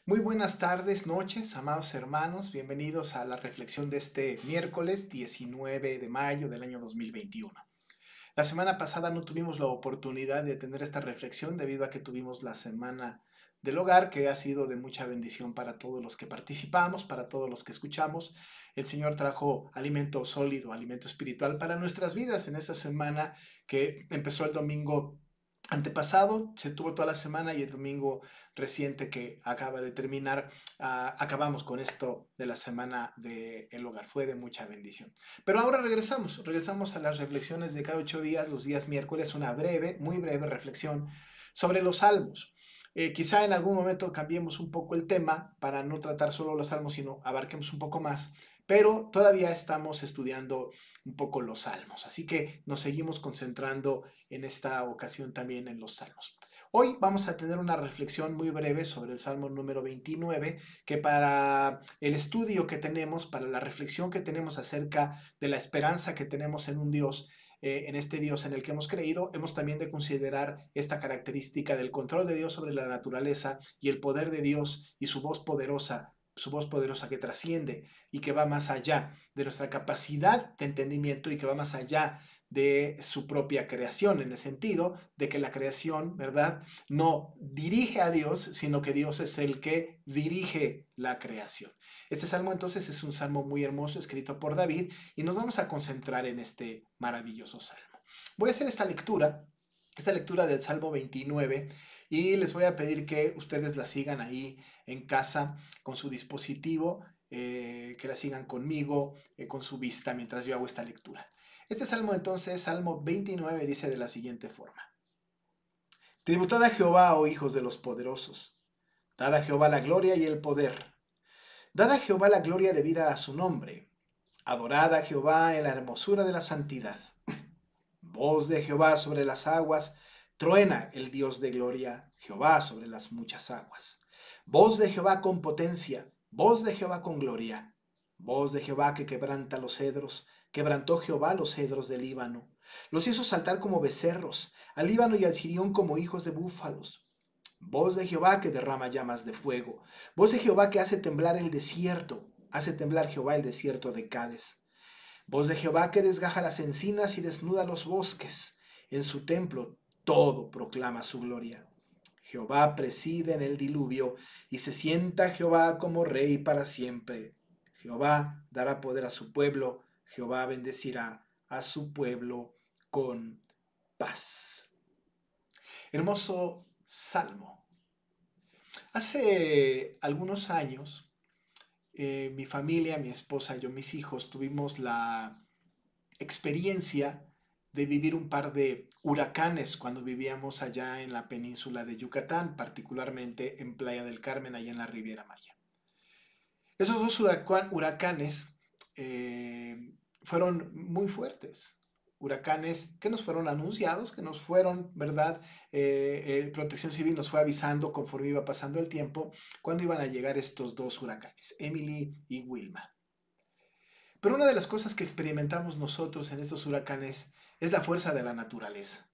Muy buenas tardes, noches, amados hermanos. Bienvenidos a la reflexión de este miércoles 19 de mayo del año 2021. La semana pasada no tuvimos la oportunidad de tener esta reflexión debido a que tuvimos la semana del hogar, que ha sido de mucha bendición para todos los que participamos, para todos los que escuchamos. El Señor trajo alimento sólido, alimento espiritual para nuestras vidas en esta semana que empezó el domingo antepasado, se tuvo toda la semana y el domingo reciente que acaba de terminar, acabamos con esto de la semana del hogar. Fue de mucha bendición. Pero ahora regresamos a las reflexiones de cada 8 días, los días miércoles, una breve, muy breve reflexión sobre los salmos. Quizá en algún momento cambiemos un poco el tema para no tratar solo los salmos, sino abarquemos un poco más, pero todavía estamos estudiando un poco los salmos, así que nos seguimos concentrando en esta ocasión también en los salmos. Hoy vamos a tener una reflexión muy breve sobre el Salmo número 29, que para el estudio que tenemos, para la reflexión que tenemos acerca de la esperanza que tenemos en un Dios, en este Dios en el que hemos creído, hemos también de considerar esta característica del control de Dios sobre la naturaleza y el poder de Dios y su voz poderosa que trasciende y que va más allá de nuestra capacidad de entendimiento y que va más allá de su propia creación, en el sentido de que la creación, ¿verdad?, no dirige a Dios, sino que Dios es el que dirige la creación. Este salmo entonces es un salmo muy hermoso escrito por David y nos vamos a concentrar en este maravilloso salmo. Voy a hacer esta lectura del Salmo 29 y les voy a pedir que ustedes la sigan ahí en casa con su dispositivo, que la sigan conmigo, con su vista mientras yo hago esta lectura. Este salmo entonces, Salmo 29, dice de la siguiente forma. Tributad a Jehová, oh hijos de los poderosos. Dad a Jehová la gloria y el poder. Dad a Jehová la gloria debida a su nombre. Adorad a Jehová en la hermosura de la santidad. Voz de Jehová sobre las aguas. Truena el Dios de gloria, Jehová sobre las muchas aguas. Voz de Jehová con potencia. Voz de Jehová con gloria. Voz de Jehová que quebranta los cedros. Quebrantó Jehová los cedros del Líbano. Los hizo saltar como becerros, al Líbano y al Sirión como hijos de búfalos. Voz de Jehová que derrama llamas de fuego. Voz de Jehová que hace temblar el desierto. Hace temblar Jehová el desierto de Cades. Voz de Jehová que desgaja las encinas y desnuda los bosques. En su templo todo proclama su gloria. Jehová preside en el diluvio y se sienta Jehová como rey para siempre. Jehová dará poder a su pueblo. Jehová bendecirá a su pueblo con paz. Hermoso salmo. Hace algunos años, mi familia, mi esposa, yo, mis hijos, tuvimos la experiencia de vivir un par de huracanes cuando vivíamos allá en la península de Yucatán, particularmente en Playa del Carmen, allá en la Riviera Maya. Esos dos huracanes fueron muy fuertes. Huracanes que nos fueron anunciados, que nos fueron, ¿verdad? Protección Civil nos fue avisando conforme iba pasando el tiempo cuando iban a llegar estos dos huracanes, Emily y Wilma. Pero una de las cosas que experimentamos nosotros en estos huracanes es la fuerza de la naturaleza.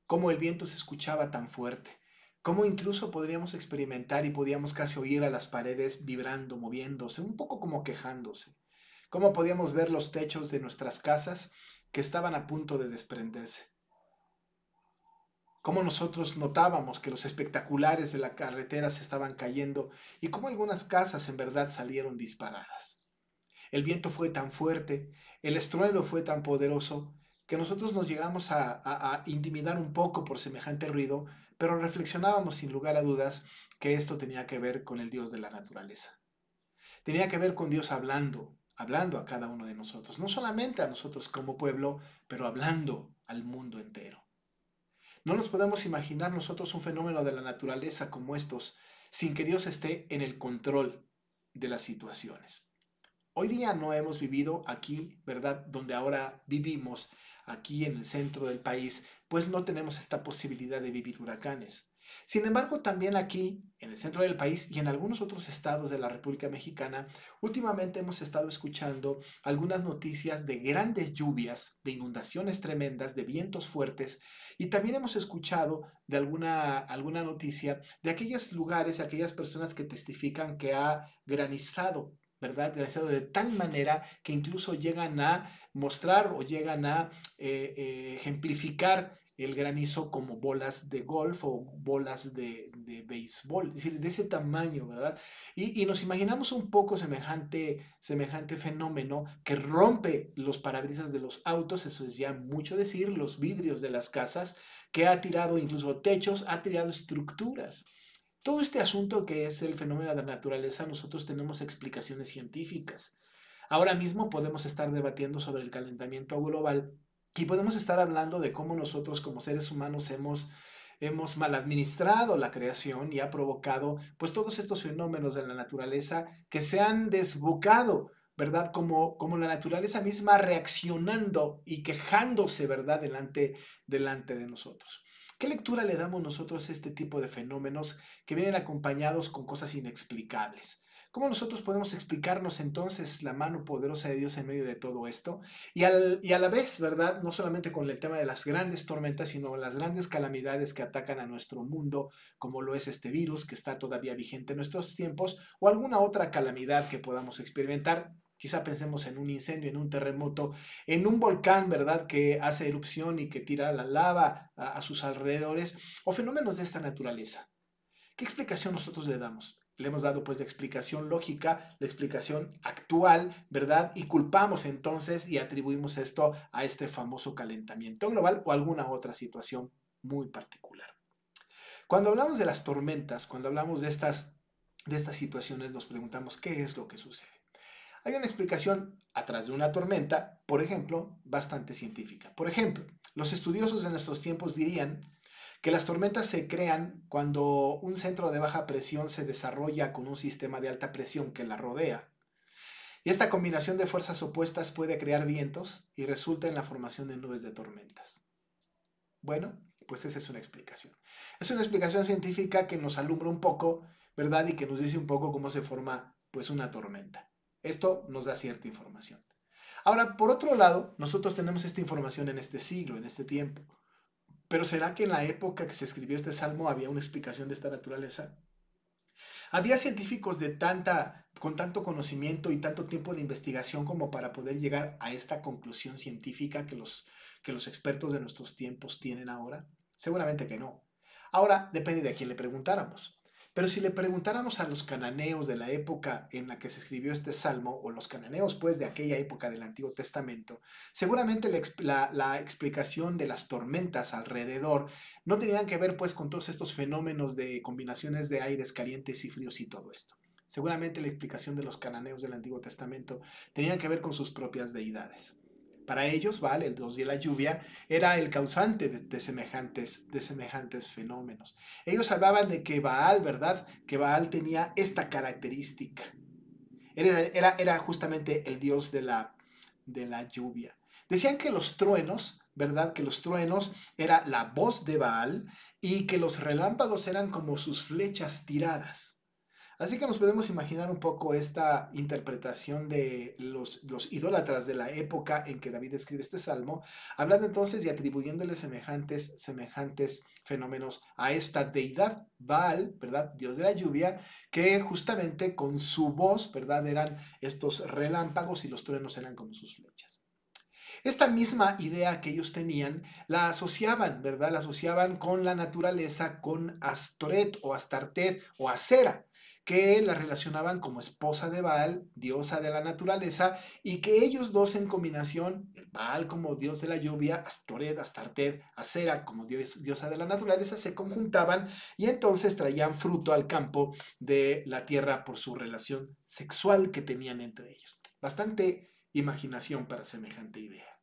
Cómo el viento se escuchaba tan fuerte, cómo incluso podríamos experimentar y podíamos casi oír a las paredes vibrando, moviéndose, un poco como quejándose. Cómo podíamos ver los techos de nuestras casas que estaban a punto de desprenderse. Cómo nosotros notábamos que los espectaculares de la carretera se estaban cayendo y cómo algunas casas en verdad salieron disparadas. El viento fue tan fuerte, el estruendo fue tan poderoso, que nosotros nos llegamos a intimidar un poco por semejante ruido, pero reflexionábamos sin lugar a dudas que esto tenía que ver con el Dios de la naturaleza. Tenía que ver con Dios hablando a cada uno de nosotros, no solamente a nosotros como pueblo, pero hablando al mundo entero. No nos podemos imaginar nosotros un fenómeno de la naturaleza como estos sin que Dios esté en el control de las situaciones. Hoy día no hemos vivido aquí, ¿verdad? Donde ahora vivimos, aquí en el centro del país, pues no tenemos esta posibilidad de vivir huracanes. Sin embargo, también aquí, en el centro del país y en algunos otros estados de la República Mexicana, últimamente hemos estado escuchando algunas noticias de grandes lluvias, de inundaciones tremendas, de vientos fuertes, y también hemos escuchado de alguna noticia de aquellos lugares, aquellas personas que testifican que ha granizado, ¿verdad? Granizado de tal manera que incluso llegan a mostrar o llegan a ejemplificar el granizo como bolas de golf o bolas de béisbol, es decir, de ese tamaño, ¿verdad? Y nos imaginamos un poco semejante fenómeno que rompe los parabrisas de los autos, eso es ya mucho decir, los vidrios de las casas, que ha tirado incluso techos, ha tirado estructuras. Todo este asunto que es el fenómeno de la naturaleza, nosotros tenemos explicaciones científicas. Ahora mismo podemos estar debatiendo sobre el calentamiento global y podemos estar hablando de cómo nosotros como seres humanos hemos mal administrado la creación y ha provocado pues todos estos fenómenos de la naturaleza que se han desbocado, ¿verdad? Como la naturaleza misma reaccionando y quejándose, ¿verdad? Delante de nosotros. ¿Qué lectura le damos nosotros a este tipo de fenómenos que vienen acompañados con cosas inexplicables? ¿Cómo nosotros podemos explicarnos entonces la mano poderosa de Dios en medio de todo esto? Y a la vez, ¿verdad? No solamente con el tema de las grandes tormentas, sino las grandes calamidades que atacan a nuestro mundo, como lo es este virus que está todavía vigente en nuestros tiempos, o alguna otra calamidad que podamos experimentar. Quizá pensemos en un incendio, en un terremoto, en un volcán, ¿verdad? Que hace erupción y que tira la lava a sus alrededores, o fenómenos de esta naturaleza. ¿Qué explicación nosotros le damos? Le hemos dado pues la explicación lógica, la explicación actual, ¿verdad? Y culpamos entonces y atribuimos esto a este famoso calentamiento global o alguna otra situación muy particular. Cuando hablamos de las tormentas, cuando hablamos de estas situaciones, nos preguntamos qué es lo que sucede. Hay una explicación atrás de una tormenta, por ejemplo, bastante científica. Por ejemplo, los estudiosos de nuestros tiempos dirían que las tormentas se crean cuando un centro de baja presión se desarrolla con un sistema de alta presión que la rodea. Y esta combinación de fuerzas opuestas puede crear vientos y resulta en la formación de nubes de tormentas. Bueno, pues esa es una explicación. Es una explicación científica que nos alumbra un poco, ¿verdad? Y que nos dice un poco cómo se forma pues una tormenta. Esto nos da cierta información. Ahora, por otro lado, nosotros tenemos esta información en este siglo, en este tiempo. Pero ¿será que en la época que se escribió este salmo había una explicación de esta naturaleza? ¿Había científicos con tanto conocimiento y tanto tiempo de investigación como para poder llegar a esta conclusión científica que los expertos de nuestros tiempos tienen ahora? Seguramente que no. Ahora depende de a quién le preguntáramos. Pero si le preguntáramos a los cananeos de la época en la que se escribió este salmo, o los cananeos pues de aquella época del Antiguo Testamento, seguramente la explicación de las tormentas alrededor no tenían que ver pues con todos estos fenómenos de combinaciones de aires calientes y fríos y todo esto. Seguramente la explicación de los cananeos del Antiguo Testamento tenían que ver con sus propias deidades. Para ellos, Baal, el dios de la lluvia, era el causante de semejantes fenómenos. Ellos hablaban de que Baal, ¿verdad? Que Baal tenía esta característica. Era justamente el dios de la lluvia. Decían que los truenos, ¿verdad? Que los truenos era la voz de Baal y que los relámpagos eran como sus flechas tiradas. Así que nos podemos imaginar un poco esta interpretación de los idólatras de la época en que David escribe este salmo, hablando entonces y atribuyéndole semejantes fenómenos a esta deidad, Baal, ¿verdad? Dios de la lluvia, que justamente con su voz, ¿verdad? Eran estos relámpagos y los truenos eran como sus flechas. Esta misma idea que ellos tenían la asociaban, ¿verdad? La asociaban con la naturaleza, con Astoret o Astartet o Acera, que la relacionaban como esposa de Baal, diosa de la naturaleza, y que ellos dos en combinación, el Baal como dios de la lluvia, Astoret, Astartet, Acera como diosa de la naturaleza, se conjuntaban y entonces traían fruto al campo de la tierra por su relación sexual que tenían entre ellos. Bastante imaginación para semejante idea.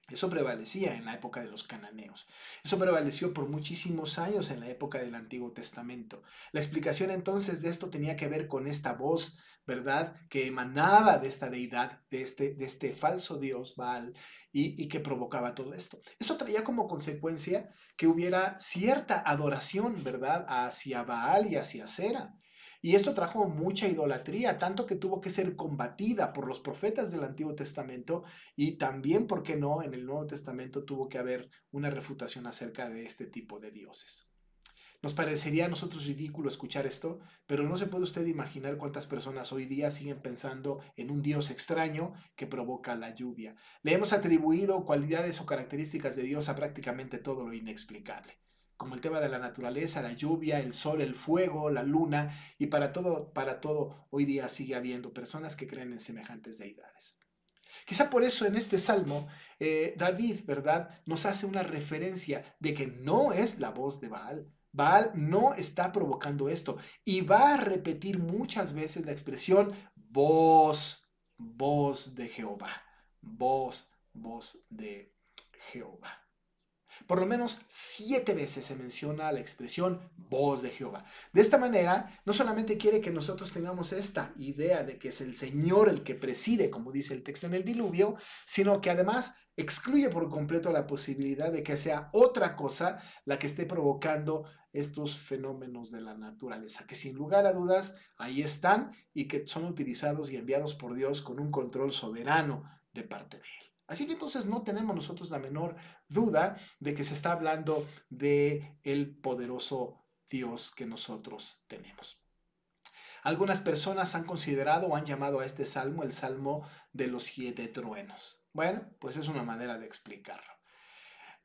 Eso prevalecía en la época de los cananeos. Eso prevaleció por muchísimos años en la época del Antiguo Testamento. La explicación entonces de esto tenía que ver con esta voz, ¿verdad?, que emanaba de esta deidad, de este falso dios Baal, y que provocaba todo esto. Esto traía como consecuencia que hubiera cierta adoración, ¿verdad?, hacia Baal y hacia Sera. Y esto trajo mucha idolatría, tanto que tuvo que ser combatida por los profetas del Antiguo Testamento y también, ¿por qué no?, en el Nuevo Testamento tuvo que haber una refutación acerca de este tipo de dioses. Nos parecería a nosotros ridículo escuchar esto, pero no se puede usted imaginar cuántas personas hoy día siguen pensando en un dios extraño que provoca la lluvia. Le hemos atribuido cualidades o características de Dios a prácticamente todo lo inexplicable, como el tema de la naturaleza, la lluvia, el sol, el fuego, la luna, y para todo hoy día sigue habiendo personas que creen en semejantes deidades. Quizá por eso en este salmo David, ¿verdad?, nos hace una referencia de que no es la voz de Baal. Baal no está provocando esto y va a repetir muchas veces la expresión voz, voz de Jehová, voz de Jehová. Por lo menos 7 veces se menciona la expresión voz de Jehová. De esta manera, no solamente quiere que nosotros tengamos esta idea de que es el Señor el que preside, como dice el texto en el diluvio, sino que además excluye por completo la posibilidad de que sea otra cosa la que esté provocando estos fenómenos de la naturaleza, que sin lugar a dudas ahí están y que son utilizados y enviados por Dios con un control soberano de parte de Él. Así que entonces no tenemos nosotros la menor duda de que se está hablando de el poderoso Dios que nosotros tenemos. Algunas personas han considerado o han llamado a este salmo el salmo de los 7 truenos. Bueno, pues es una manera de explicarlo.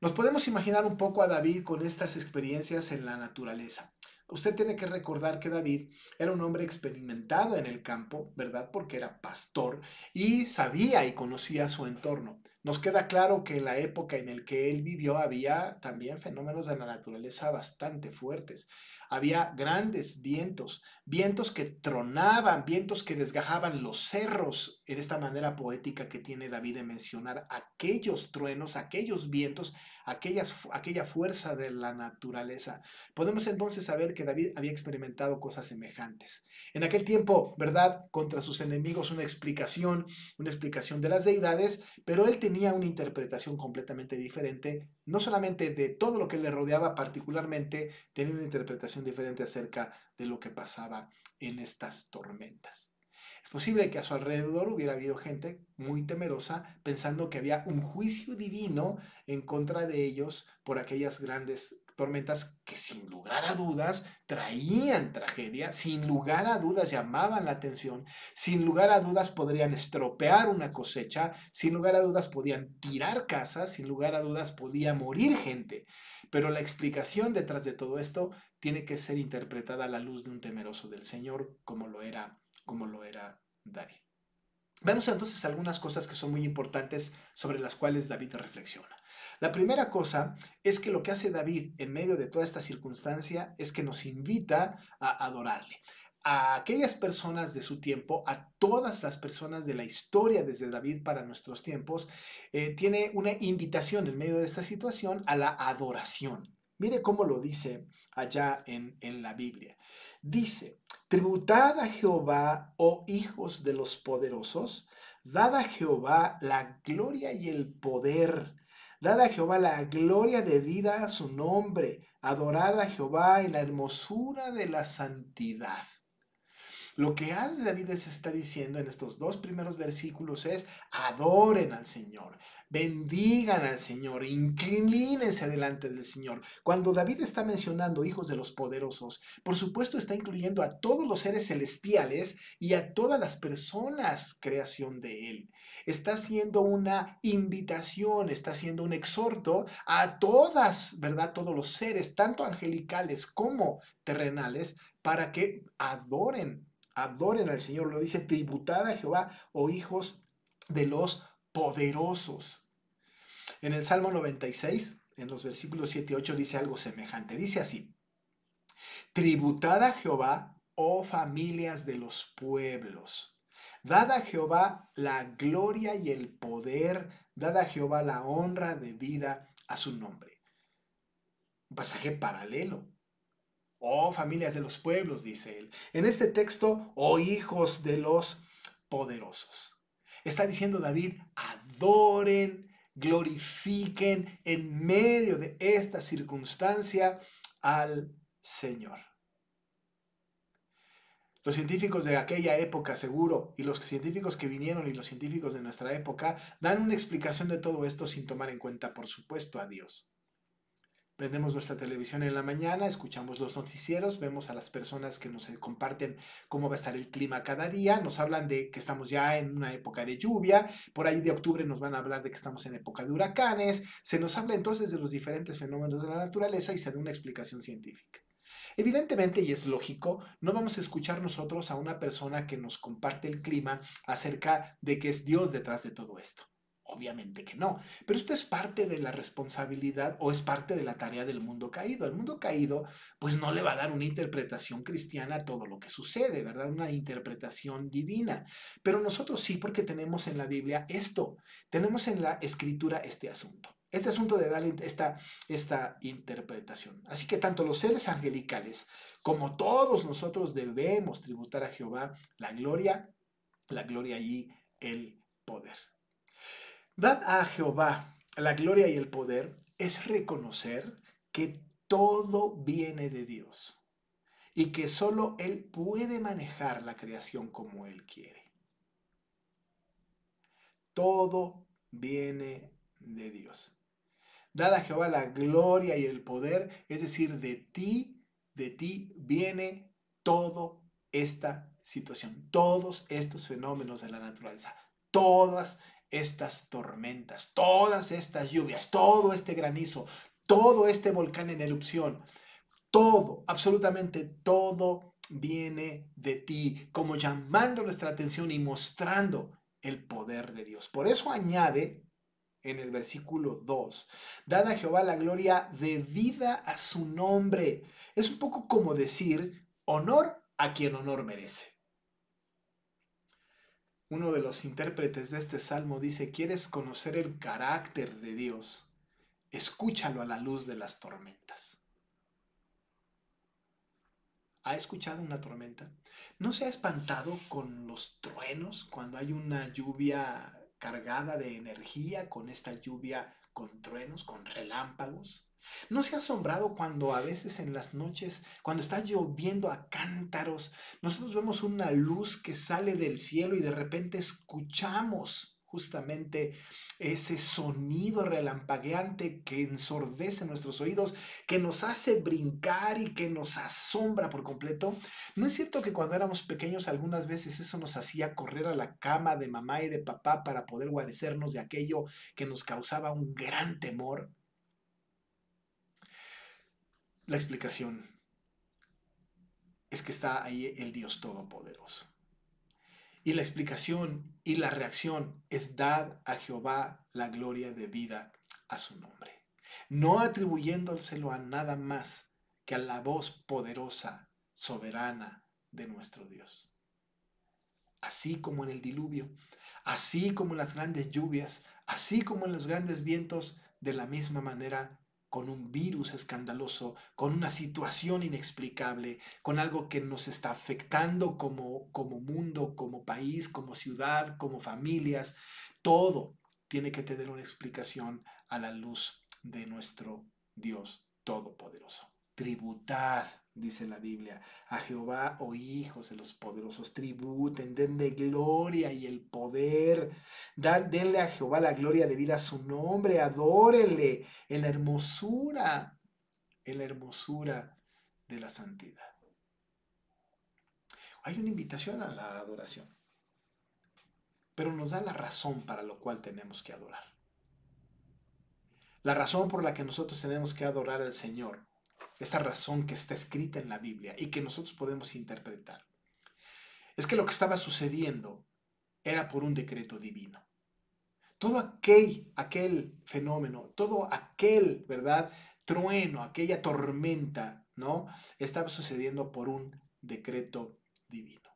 Nos podemos imaginar un poco a David con estas experiencias en la naturaleza. Usted tiene que recordar que David era un hombre experimentado en el campo, ¿verdad? Porque era pastor y sabía y conocía su entorno. Nos queda claro que en la época en la que él vivió había también fenómenos de la naturaleza bastante fuertes. Había grandes vientos, vientos que tronaban, vientos que desgajaban los cerros, en esta manera poética que tiene David de mencionar aquellos truenos, aquellos vientos, aquella fuerza de la naturaleza. Podemos entonces saber que David había experimentado cosas semejantes. En aquel tiempo, ¿verdad?, contra sus enemigos una explicación de las deidades, pero él tenía una interpretación completamente diferente, no solamente de todo lo que le rodeaba, particularmente tenía una interpretación diferente acerca de lo que pasaba en estas tormentas. Es posible que a su alrededor hubiera habido gente muy temerosa pensando que había un juicio divino en contra de ellos por aquellas grandes tormentas que sin lugar a dudas traían tragedia, sin lugar a dudas llamaban la atención, sin lugar a dudas podrían estropear una cosecha, sin lugar a dudas podían tirar casas, sin lugar a dudas podía morir gente. Pero la explicación detrás de todo esto tiene que ser interpretada a la luz de un temeroso del Señor, como lo era David. Vemos entonces algunas cosas que son muy importantes sobre las cuales David reflexiona. La primera cosa es que lo que hace David en medio de toda esta circunstancia es que nos invita a adorarle. A aquellas personas de su tiempo, a todas las personas de la historia desde David para nuestros tiempos, tiene una invitación en medio de esta situación a la adoración. Mire cómo lo dice allá en la Biblia. Dice: tributad a Jehová, oh hijos de los poderosos, dad a Jehová la gloria y el poder. Dad a Jehová la gloria debida a su nombre. Adorad a Jehová en la hermosura de la santidad. Lo que hace David se está diciendo en estos 2 primeros versículos es: adoren al Señor, bendigan al Señor, inclínense delante del Señor. Cuando David está mencionando hijos de los poderosos, por supuesto está incluyendo a todos los seres celestiales y a todas las personas creación de Él. Está haciendo una invitación, está haciendo un exhorto a todas, ¿verdad?, todos los seres, tanto angelicales como terrenales, para que adoren al Señor. Lo dice: tributad a Jehová, oh hijos de los poderosos. En el Salmo 96, en los versículos 7 y 8, dice algo semejante. Dice así: tributad a Jehová, oh familias de los pueblos. Dad a Jehová la gloria y el poder, Dad a Jehová la honra debida a su nombre. Un pasaje paralelo. Oh, familias de los pueblos, dice él. En este texto, oh hijos de los poderosos. Está diciendo David, adoren, glorifiquen en medio de esta circunstancia al Señor. Los científicos de aquella época, seguro, y los científicos que vinieron y los científicos de nuestra época, dan una explicación de todo esto sin tomar en cuenta, por supuesto, a Dios. Prendemos nuestra televisión en la mañana, escuchamos los noticieros, vemos a las personas que nos comparten cómo va a estar el clima cada día, nos hablan de que estamos ya en una época de lluvia, por ahí de octubre nos van a hablar de que estamos en época de huracanes, se nos habla entonces de los diferentes fenómenos de la naturaleza y se da una explicación científica. Evidentemente, y es lógico, no vamos a escuchar nosotros a una persona que nos comparte el clima acerca de que es Dios detrás de todo esto. Obviamente que no, pero esto es parte de la responsabilidad o es parte de la tarea del mundo caído. El mundo caído pues no le va a dar una interpretación cristiana a todo lo que sucede, ¿verdad? Una interpretación divina. Pero nosotros sí, porque tenemos en la Biblia esto, tenemos en la Escritura este asunto. Este asunto de darle esta interpretación. Así que tanto los seres angelicales como todos nosotros debemos tributar a Jehová la gloria y el poder. Dad a Jehová la gloria y el poder es reconocer que todo viene de Dios y que solo Él puede manejar la creación como Él quiere. Todo viene de Dios. Dad a Jehová la gloria y el poder, es decir, de ti viene toda esta situación, todos estos fenómenos de la naturaleza, todas estas tormentas, todas estas lluvias, todo este granizo, todo este volcán en erupción, todo, absolutamente todo viene de ti, como llamando nuestra atención y mostrando el poder de Dios. Por eso añade en el versículo 2, dad a Jehová la gloria debida a su nombre. Es un poco como decir honor a quien honor merece. Uno de los intérpretes de este salmo dice, ¿quieres conocer el carácter de Dios? Escúchalo a la luz de las tormentas. ¿Ha escuchado una tormenta? ¿No se ha espantado con los truenos cuando hay una lluvia cargada de energía, con esta lluvia con truenos, con relámpagos? ¿No se ha asombrado cuando a veces en las noches, cuando está lloviendo a cántaros, nosotros vemos una luz que sale del cielo y de repente escuchamos justamente ese sonido relampagueante que ensordece nuestros oídos, que nos hace brincar y que nos asombra por completo? ¿No es cierto que cuando éramos pequeños algunas veces eso nos hacía correr a la cama de mamá y de papá para poder guarecernos de aquello que nos causaba un gran temor? La explicación es que está ahí el Dios Todopoderoso. Y la explicación y la reacción es dar a Jehová la gloria debida a su nombre, no atribuyéndoselo a nada más que a la voz poderosa, soberana de nuestro Dios. Así como en el diluvio, así como en las grandes lluvias, así como en los grandes vientos, de la misma manera con un virus escandaloso, con una situación inexplicable, con algo que nos está afectando como mundo, como país, como ciudad, como familias. Todo tiene que tener una explicación a la luz de nuestro Dios Todopoderoso. Tributad, dice la Biblia, a Jehová, oh hijos de los poderosos, tributen, denle gloria y el poder. Denle a Jehová la gloria debida a su nombre, adórenle en la hermosura de la santidad. Hay una invitación a la adoración, pero nos da la razón para lo cual tenemos que adorar. La razón por la que nosotros tenemos que adorar al Señor, esta razón que está escrita en la Biblia y que nosotros podemos interpretar, es que lo que estaba sucediendo era por un decreto divino. Todo aquel fenómeno, todo aquel, ¿verdad?, trueno, aquella tormenta, ¿no?, estaba sucediendo por un decreto divino.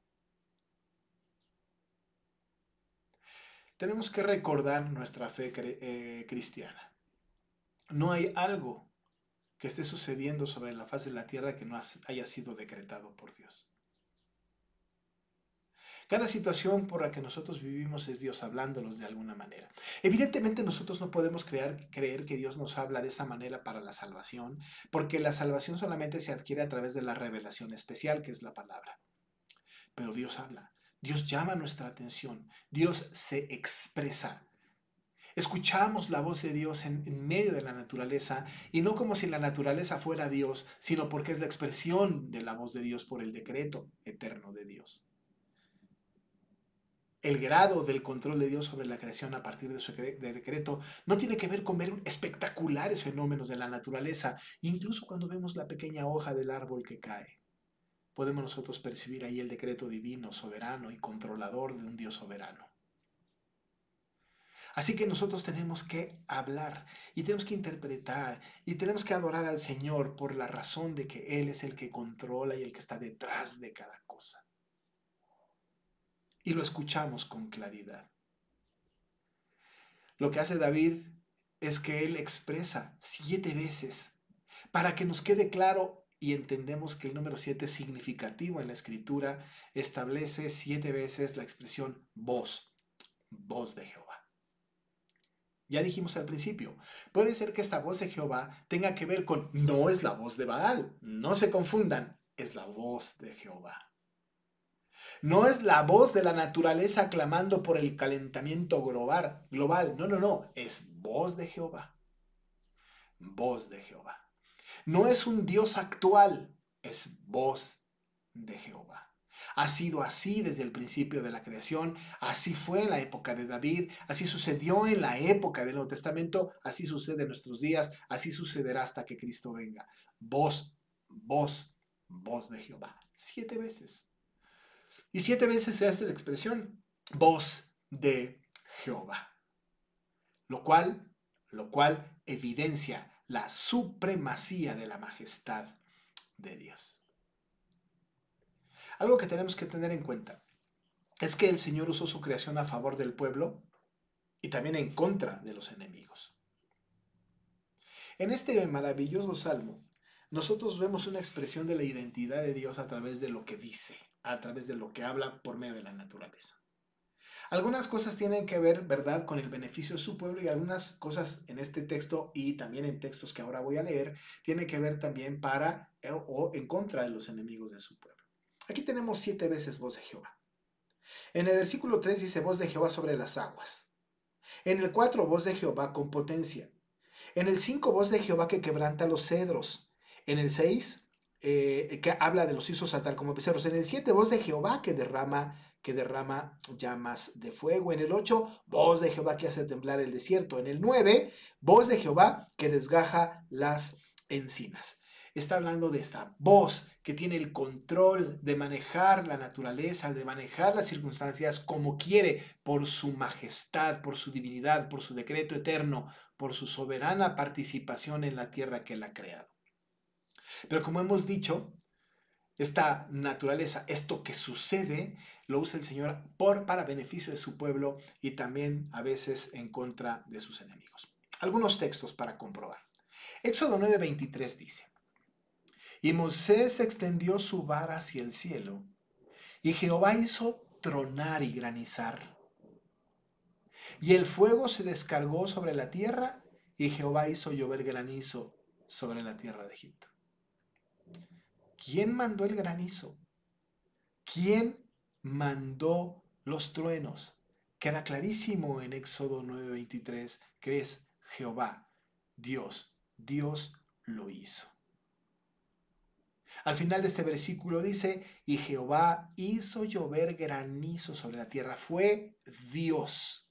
tenemos que recordar nuestra fe cristiana. No hay algo que esté sucediendo sobre la faz de la tierra que no haya sido decretado por Dios. Cada situación por la que nosotros vivimos es Dios hablándonos de alguna manera. Evidentemente nosotros no podemos creer que Dios nos habla de esa manera para la salvación, porque la salvación solamente se adquiere a través de la revelación especial, que es la palabra. Pero Dios habla, Dios llama nuestra atención, Dios se expresa. Escuchamos la voz de Dios en medio de la naturaleza, y no como si la naturaleza fuera Dios, sino porque es la expresión de la voz de Dios por el decreto eterno de Dios. El grado del control de Dios sobre la creación a partir de su decreto no tiene que ver con ver espectaculares fenómenos de la naturaleza. Incluso cuando vemos la pequeña hoja del árbol que cae, podemos nosotros percibir ahí el decreto divino, soberano y controlador de un Dios soberano. Así que nosotros tenemos que hablar y tenemos que interpretar y tenemos que adorar al Señor por la razón de que Él es el que controla y el que está detrás de cada cosa. Y lo escuchamos con claridad. Lo que hace David es que él expresa 7 veces para que nos quede claro y entendemos que el número 7 es significativo en la escritura, establece 7 veces la expresión voz, voz de Jehová. Ya dijimos al principio, puede ser que esta voz de Jehová tenga que ver con, no es la voz de Baal, no se confundan, es la voz de Jehová. No es la voz de la naturaleza clamando por el calentamiento global. No, es voz de Jehová. Voz de Jehová. No es un Dios actual, es voz de Jehová. Ha sido así desde el principio de la creación, así fue en la época de David, así sucedió en la época del Nuevo Testamento, así sucede en nuestros días, así sucederá hasta que Cristo venga. Voz, voz, voz de Jehová. 7 veces. Y 7 veces se hace la expresión, voz de Jehová. Lo cual evidencia la supremacía de la majestad de Dios. Algo que tenemos que tener en cuenta es que el Señor usó su creación a favor del pueblo y también en contra de los enemigos. En este maravilloso salmo, nosotros vemos una expresión de la identidad de Dios a través de lo que dice, a través de lo que habla por medio de la naturaleza. Algunas cosas tienen que ver, ¿verdad?, con el beneficio de su pueblo, y algunas cosas en este texto y también en textos que ahora voy a leer tienen que ver también para o en contra de los enemigos de su pueblo. Aquí tenemos 7 veces voz de Jehová. En el versículo 3 dice voz de Jehová sobre las aguas. En el 4 voz de Jehová con potencia. En el 5 voz de Jehová que quebranta los cedros. En el 6 que habla de los hizo saltar como becerros. En el 7 voz de Jehová que derrama llamas de fuego. En el 8 voz de Jehová que hace temblar el desierto. En el 9 voz de Jehová que desgaja las encinas. Está hablando de esta voz que tiene el control de manejar la naturaleza, de manejar las circunstancias como quiere, por su majestad, por su divinidad, por su decreto eterno, por su soberana participación en la tierra que él ha creado. Pero como hemos dicho, esta naturaleza, esto que sucede, lo usa el Señor para beneficio de su pueblo y también a veces en contra de sus enemigos. Algunos textos para comprobar. Éxodo 9:23 dice: Y Moisés extendió su vara hacia el cielo, y Jehová hizo tronar y granizar. Y el fuego se descargó sobre la tierra, y Jehová hizo llover granizo sobre la tierra de Egipto. ¿Quién mandó el granizo? ¿Quién mandó los truenos? Queda clarísimo en Éxodo 9:23 que es Jehová, Dios. Dios lo hizo. Al final de este versículo dice, y Jehová hizo llover granizo sobre la tierra. Fue Dios.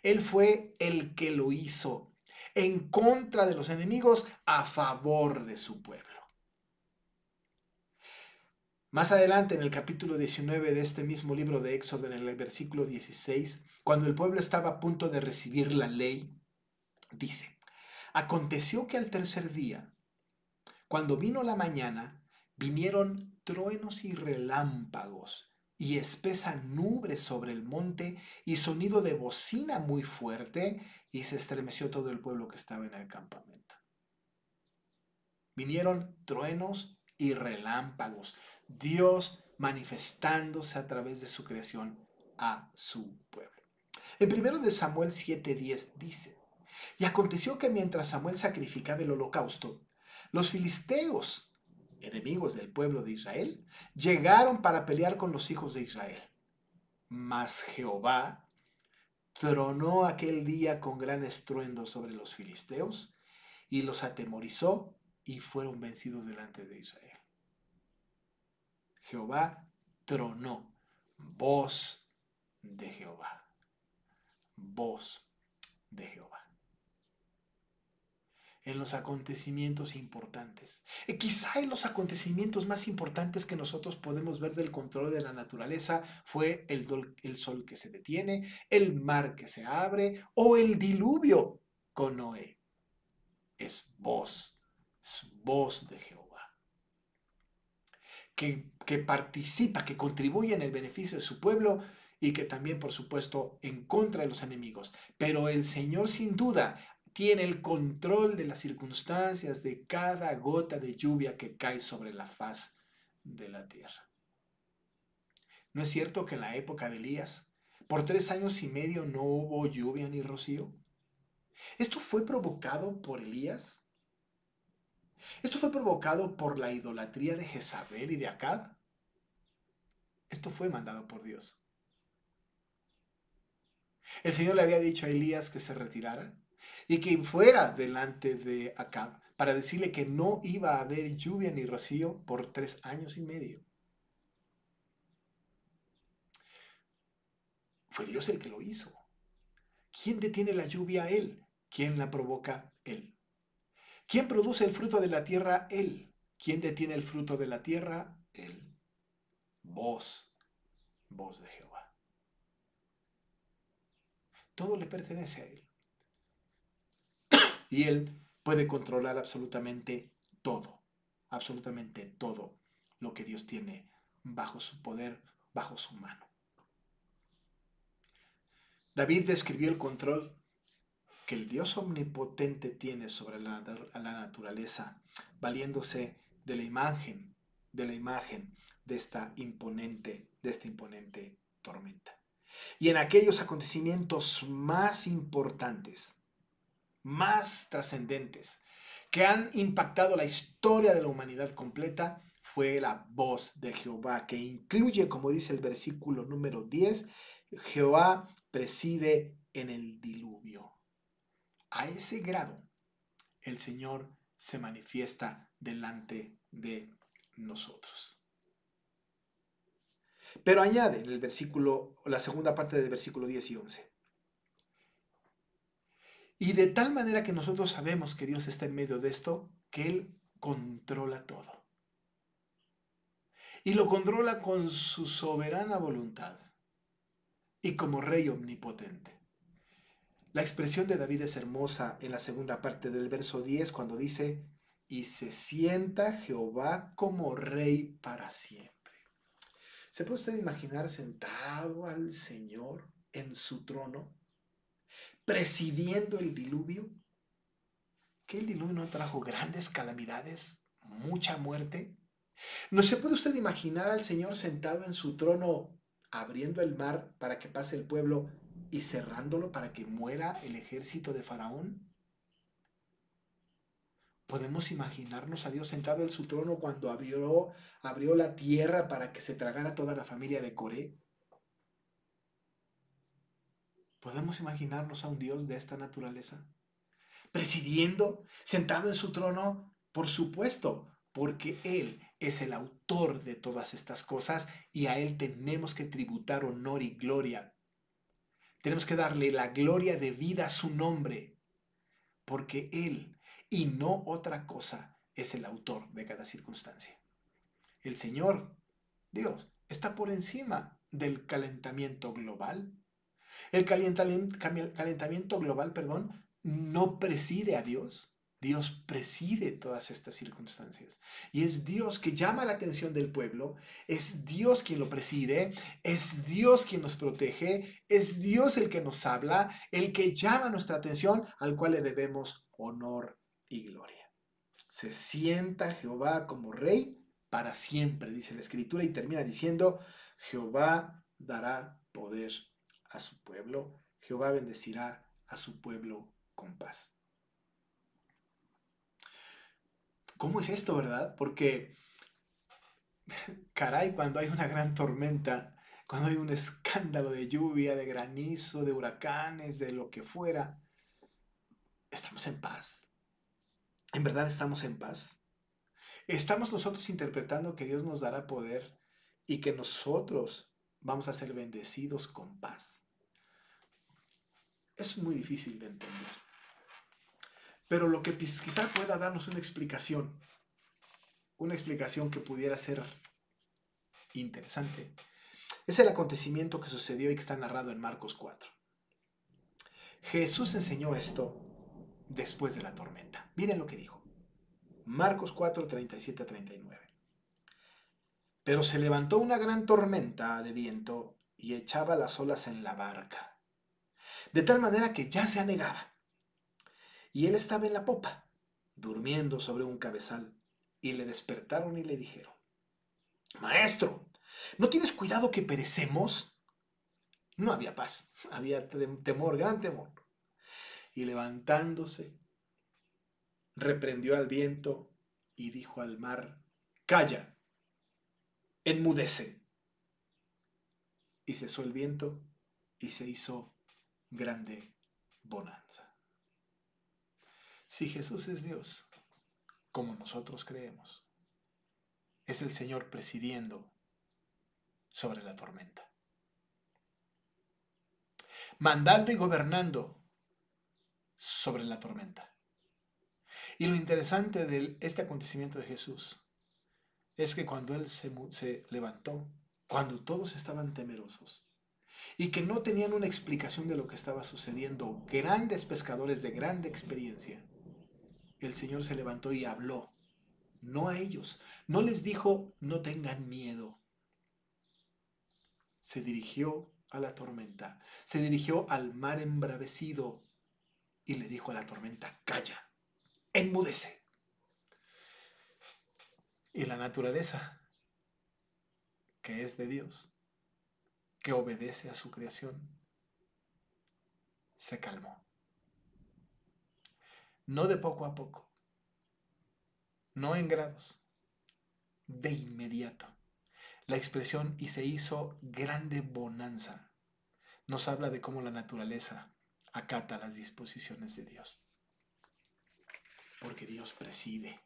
Él fue el que lo hizo, en contra de los enemigos, a favor de su pueblo. Más adelante, en el capítulo 19 de este mismo libro de Éxodo, en el versículo 16, cuando el pueblo estaba a punto de recibir la ley, dice, aconteció que al tercer día, cuando vino la mañana, vinieron truenos y relámpagos, y espesa nube sobre el monte y sonido de bocina muy fuerte, y se estremeció todo el pueblo que estaba en el campamento. Vinieron truenos y relámpagos, Dios manifestándose a través de su creación a su pueblo. En 1 de Samuel 7:10 dice: y aconteció que mientras Samuel sacrificaba el holocausto, los filisteos, enemigos del pueblo de Israel, llegaron para pelear con los hijos de Israel. Mas Jehová tronó aquel día con gran estruendo sobre los filisteos y los atemorizó y fueron vencidos delante de Israel. Jehová tronó. Voz de Jehová. Voz de Jehová. En los acontecimientos importantes. Quizá en los acontecimientos más importantes que nosotros podemos ver del control de la naturaleza fue el sol que se detiene, el mar que se abre o el diluvio con Noé. Es voz de Jehová. Que participa, que contribuye en el beneficio de su pueblo y que también, por supuesto, en contra de los enemigos. Pero el Señor, sin duda, tiene el control de las circunstancias de cada gota de lluvia que cae sobre la faz de la tierra. ¿No es cierto que en la época de Elías, por 3 años y medio no hubo lluvia ni rocío? ¿Esto fue provocado por Elías? ¿Esto fue provocado por la idolatría de Jezabel y de Acab? Esto fue mandado por Dios. El Señor le había dicho a Elías que se retirara y que fuera delante de Acab para decirle que no iba a haber lluvia ni rocío por 3 años y medio. Fue Dios el que lo hizo. ¿Quién detiene la lluvia? Él. ¿Quién la provoca? Él. ¿Quién produce el fruto de la tierra? Él. ¿Quién detiene el fruto de la tierra? Él. Voz de Jehová. Todo le pertenece a Él. Y Él puede controlar absolutamente todo lo que Dios tiene bajo su poder, bajo su mano. David describió el control que el Dios omnipotente tiene sobre la naturaleza, valiéndose de la imagen de esta imponente tormenta. Y en aquellos acontecimientos más importantes, más trascendentes, que han impactado la historia de la humanidad completa, fue la voz de Jehová, que incluye, como dice el versículo número 10, Jehová preside en el diluvio. A ese grado, el Señor se manifiesta delante de nosotros. Pero añade en el versículo, la segunda parte del versículo 10 y 11. Y de tal manera que nosotros sabemos que Dios está en medio de esto, que Él controla todo. Y lo controla con su soberana voluntad y como Rey omnipotente. La expresión de David es hermosa en la segunda parte del verso 10 cuando dice: y se sienta Jehová como Rey para siempre. ¿Se puede usted imaginar sentado al Señor en su trono, presidiendo el diluvio? ¿Que el diluvio no trajo grandes calamidades, mucha muerte? ¿No se puede usted imaginar al Señor sentado en su trono, abriendo el mar para que pase el pueblo y cerrándolo para que muera el ejército de Faraón? ¿Podemos imaginarnos a Dios sentado en su trono cuando abrió la tierra para que se tragara toda la familia de Coré? ¿Podemos imaginarnos a un Dios de esta naturaleza? Presidiendo, sentado en su trono, por supuesto, porque Él es el autor de todas estas cosas y a Él tenemos que tributar honor y gloria. Tenemos que darle la gloria debida a su nombre, porque Él, y no otra cosa, es el autor de cada circunstancia. El Señor, Dios, está por encima del calentamiento global. El calentamiento global, no preside a Dios. Dios preside todas estas circunstancias y es Dios que llama la atención del pueblo, es Dios quien lo preside, es Dios quien nos protege, es Dios el que nos habla, el que llama nuestra atención, al cual le debemos honor y gloria. Se sienta Jehová como rey para siempre, dice la Escritura, y termina diciendo, Jehová dará poder a su pueblo, Jehová bendecirá a su pueblo con paz. ¿Cómo es esto, verdad? Porque, caray, cuando hay una gran tormenta, cuando hay un escándalo de lluvia, de granizo, de huracanes, de lo que fuera, estamos en paz. ¿En verdad estamos en paz? ¿Estamos nosotros interpretando que Dios nos dará poder y que nosotros vamos a ser bendecidos con paz? Es muy difícil de entender. Pero lo que quizá pueda darnos una explicación que pudiera ser interesante, es el acontecimiento que sucedió y que está narrado en Marcos 4. Jesús enseñó esto después de la tormenta. Miren lo que dijo. Marcos 4, 37 a 39. Pero se levantó una gran tormenta de viento y echaba las olas en la barca, de tal manera que ya se anegaba. Y él estaba en la popa, durmiendo sobre un cabezal, y le despertaron y le dijeron, Maestro, ¿no tienes cuidado que perecemos? No había paz, había temor, gran temor. Y levantándose, reprendió al viento y dijo al mar, Calla, enmudece. Y cesó el viento y se hizo grande bonanza. Si Jesús es Dios, como nosotros creemos, es el Señor presidiendo sobre la tormenta, mandando y gobernando sobre la tormenta. Y lo interesante de este acontecimiento de Jesús es que cuando Él se levantó, cuando todos estaban temerosos y que no tenían una explicación de lo que estaba sucediendo, grandes pescadores de grande experiencia, el Señor se levantó y habló, no a ellos, no les dijo, no tengan miedo. Se dirigió a la tormenta, se dirigió al mar embravecido y le dijo a la tormenta, calla, enmudece. Y la naturaleza, que es de Dios, que obedece a su creación, se calmó. No de poco a poco, no en grados, de inmediato. La expresión y se hizo grande bonanza nos habla de cómo la naturaleza acata las disposiciones de Dios. Porque Dios preside,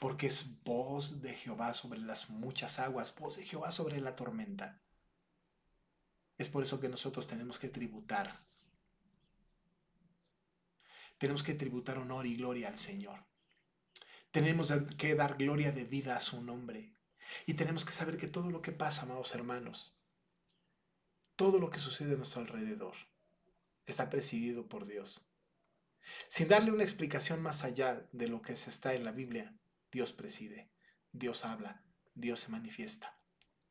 porque es voz de Jehová sobre las muchas aguas, voz de Jehová sobre la tormenta. Es por eso que nosotros tenemos que tributar honor y gloria al Señor. Tenemos que dar gloria de vida a su nombre. Y tenemos que saber que todo lo que pasa, amados hermanos, todo lo que sucede a nuestro alrededor, está presidido por Dios. Sin darle una explicación más allá de lo que se está en la Biblia, Dios preside, Dios habla, Dios se manifiesta.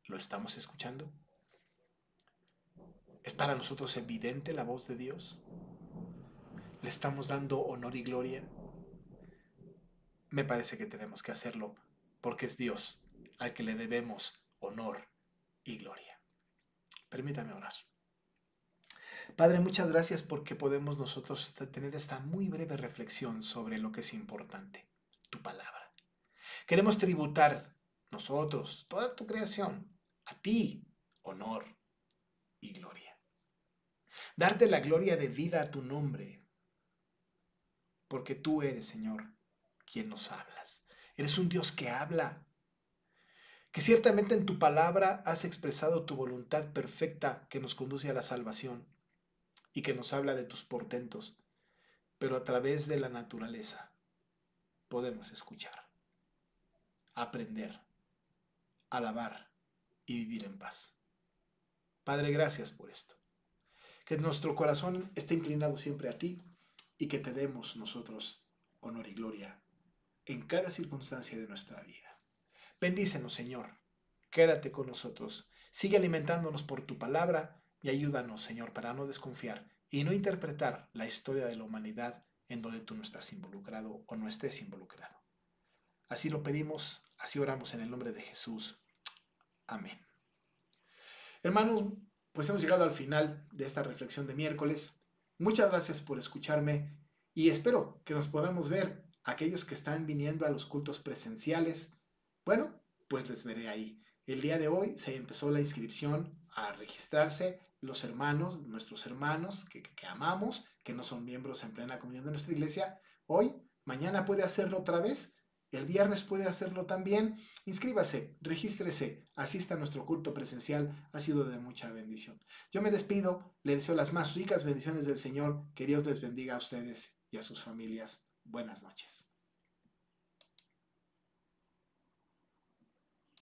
¿Lo estamos escuchando? ¿Es para nosotros evidente la voz de Dios? ¿Le estamos dando honor y gloria? Me parece que tenemos que hacerlo porque es Dios al que le debemos honor y gloria. Permítame orar. Padre, muchas gracias porque podemos nosotros tener esta muy breve reflexión sobre lo que es importante, tu palabra. Queremos tributar nosotros, toda tu creación, a ti, honor y gloria. Darte la gloria de vida a tu nombre, porque tú eres, Señor, quien nos hablas. Eres un Dios que habla, que ciertamente en tu palabra has expresado tu voluntad perfecta que nos conduce a la salvación y que nos habla de tus portentos, pero a través de la naturaleza podemos escuchar, aprender, alabar y vivir en paz. Padre, gracias por esto. Que nuestro corazón esté inclinado siempre a ti y que te demos nosotros honor y gloria en cada circunstancia de nuestra vida. Bendícenos, Señor. Quédate con nosotros. Sigue alimentándonos por tu palabra y ayúdanos, Señor, para no desconfiar y no interpretar la historia de la humanidad en donde tú no estás involucrado o no estés involucrado. Así lo pedimos, así oramos en el nombre de Jesús. Amén. Hermanos, pues hemos llegado al final de esta reflexión de miércoles. Muchas gracias por escucharme y espero que nos podamos ver aquellos que están viniendo a los cultos presenciales. Bueno, pues les veré ahí. El día de hoy se empezó la inscripción a registrarse los hermanos, nuestros hermanos que amamos, que no son miembros en plena comunión de nuestra iglesia. Hoy, mañana puede hacerlo otra vez. El viernes puede hacerlo también. Inscríbase, regístrese, asista a nuestro culto presencial. Ha sido de mucha bendición. Yo me despido, le deseo las más ricas bendiciones del Señor. Que Dios les bendiga a ustedes y a sus familias. Buenas noches.